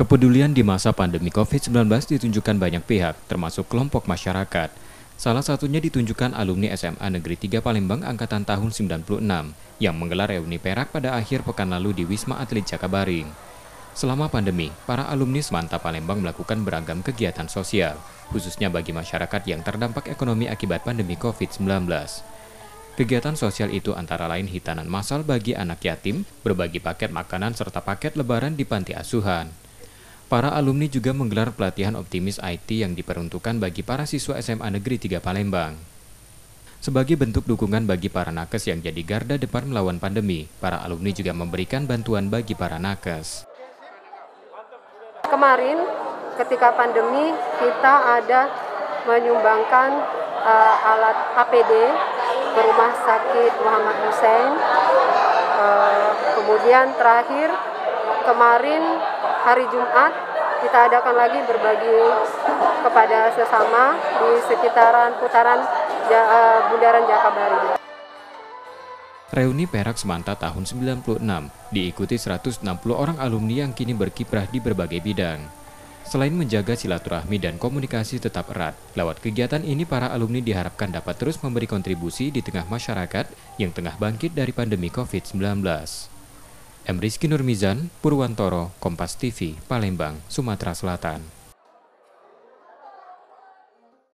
Kepedulian di masa pandemi COVID-19 ditunjukkan banyak pihak, termasuk kelompok masyarakat. Salah satunya ditunjukkan alumni SMA Negeri 3 Palembang angkatan tahun 96 yang menggelar reuni perak pada akhir pekan lalu di Wisma Atlet Jakabaring. Selama pandemi, para alumni Semanta Palembang melakukan beragam kegiatan sosial, khususnya bagi masyarakat yang terdampak ekonomi akibat pandemi COVID-19. Kegiatan sosial itu antara lain hitanan massal bagi anak yatim, berbagi paket makanan serta paket lebaran di panti asuhan. Para alumni juga menggelar pelatihan optimis IT yang diperuntukkan bagi para siswa SMA Negeri 3 Palembang. Sebagai bentuk dukungan bagi para nakes yang jadi garda depan melawan pandemi, para alumni juga memberikan bantuan bagi para nakes. Kemarin ketika pandemi kita ada menyumbangkan alat APD ke Rumah Sakit Muhammad Hussein. Kemudian terakhir kemarin hari Jumat kita adakan lagi berbagi kepada sesama di sekitaran putaran Bundaran Jakabaring. Reuni Perak Semanta tahun 96 diikuti 160 orang alumni yang kini berkiprah di berbagai bidang. Selain menjaga silaturahmi dan komunikasi tetap erat, lewat kegiatan ini para alumni diharapkan dapat terus memberi kontribusi di tengah masyarakat yang tengah bangkit dari pandemi COVID-19. M. Rizky Nurmizan, Purwantoro, Kompas TV, Palembang, Sumatera Selatan.